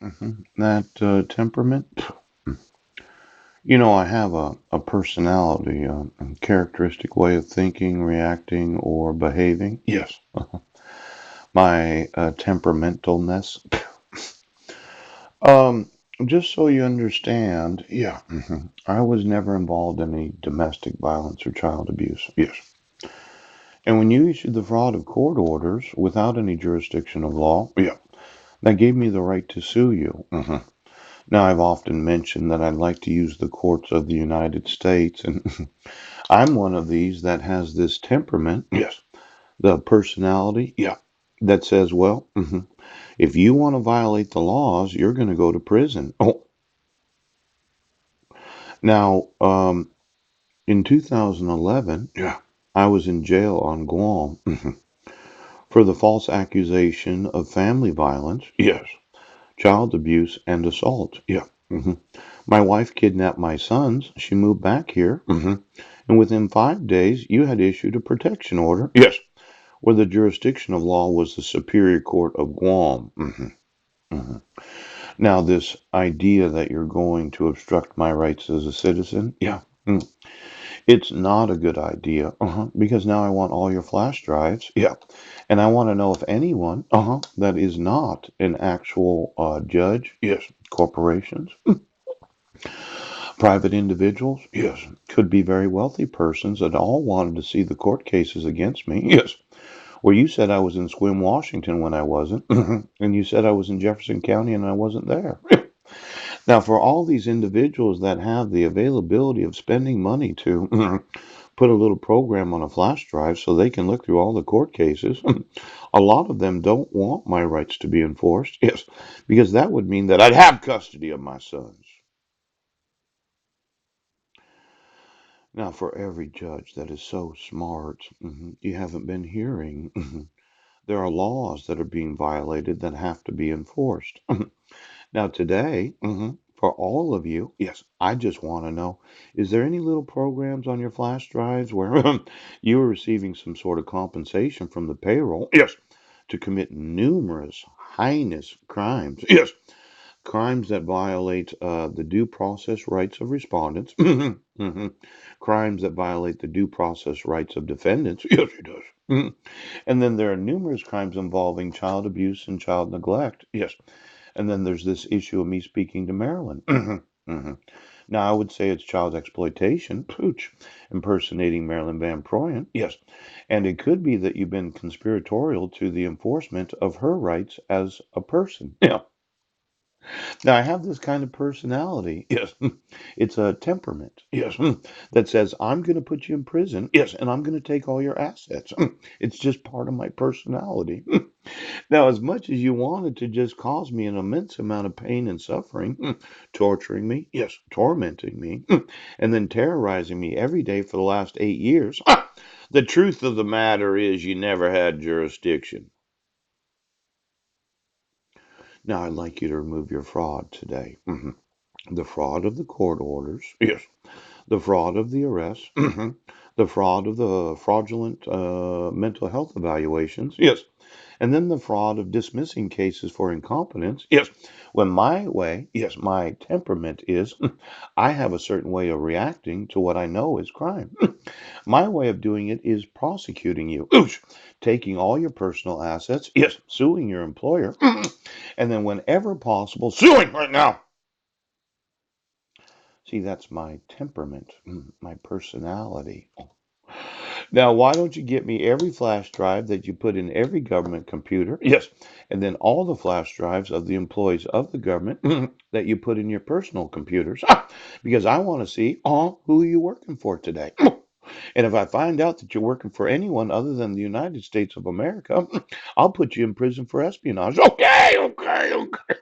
That temperament, I have a personality, a characteristic way of thinking, reacting, or behaving. Yes. My temperamentalness. Um, just so you understand, Yeah. I was never involved in any domestic violence or child abuse. Yes. And when you issued the fraud of court orders without any jurisdiction of law, Yeah. that gave me the right to sue you. hmm Now, I've often mentioned that I'd like to use the courts of the United States, and I'm one of these that has this temperament, Yes. the personality Yeah. that says, well, if you want to violate the laws, you're going to go to prison. Oh, now, in 2011, Yeah. I was in jail on Guam for the false accusation of family violence, Yes. child abuse, and assault. Yeah. Mhm. My wife kidnapped my sons. She moved back here, hmm and within 5 days, you had issued a protection order Yes. where the jurisdiction of law was the Superior Court of Guam. Mhm. Now, this idea that you're going to obstruct my rights as a citizen, Yeah. mm, it's not a good idea, because now I want all your flash drives, Yeah. and I want to know if anyone, that is not an actual judge, Yes. corporations, private individuals, Yes. could be very wealthy persons that all wanted to see the court cases against me. Yes. Well, you said I was in Sequim, Washington when I wasn't, hmm and you said I was in Jefferson County and I wasn't there. Now, for all these individuals that have the availability of spending money to put a little program on a flash drive so they can look through all the court cases, a lot of them don't want my rights to be enforced. Yes, because that would mean that I'd have custody of my sons. Now, for every judge that is so smart, you haven't been hearing. There are laws that are being violated that have to be enforced. Now, today, for all of you, Yes. I just want to know, is there any little programs on your flash drives where you are receiving some sort of compensation from the payroll Yes. to commit numerous heinous crimes? Yes. Crimes that violate the due process rights of respondents, crimes that violate the due process rights of defendants, Yes, he does. and then there are numerous crimes involving child abuse and child neglect. Yes. And then there's this issue of me speaking to Marilyn. Mhm. Now, I would say it's child exploitation, pooch, impersonating Marilyn Van Proyen. Yes. And it could be that you've been conspiratorial to the enforcement of her rights as a person. Yeah. Now, I have this kind of personality. Yes. It's a temperament Yes. that says, I'm going to put you in prison Yes. and I'm going to take all your assets. It's just part of my personality. Now, as much as you wanted to just cause me an immense amount of pain and suffering, torturing me, Yes. tormenting me, and then terrorizing me every day for the last 8 years, the truth of the matter is you never had jurisdiction. Now, I'd like you to remove your fraud today. The fraud of the court orders, Yes. the fraud of the arrest, the fraud of the fraudulent mental health evaluations, Yes. and then the fraud of dismissing cases for incompetence. Yes. When my way, Yes. my temperament is, I have a certain way of reacting to what I know is crime. My way of doing it is prosecuting you, Ooch. taking all your personal assets, Yes. suing your employer, and then whenever possible, Suing right now. see, that's my temperament, my personality. Now, why don't you get me every flash drive that you put in every government computer, Yes. and then all the flash drives of the employees of the government that you put in your personal computers? Because I want to see, who are you working for today? And if I find out that you're working for anyone other than the United States of America, I'll put you in prison for espionage. Okay. Okay. Okay.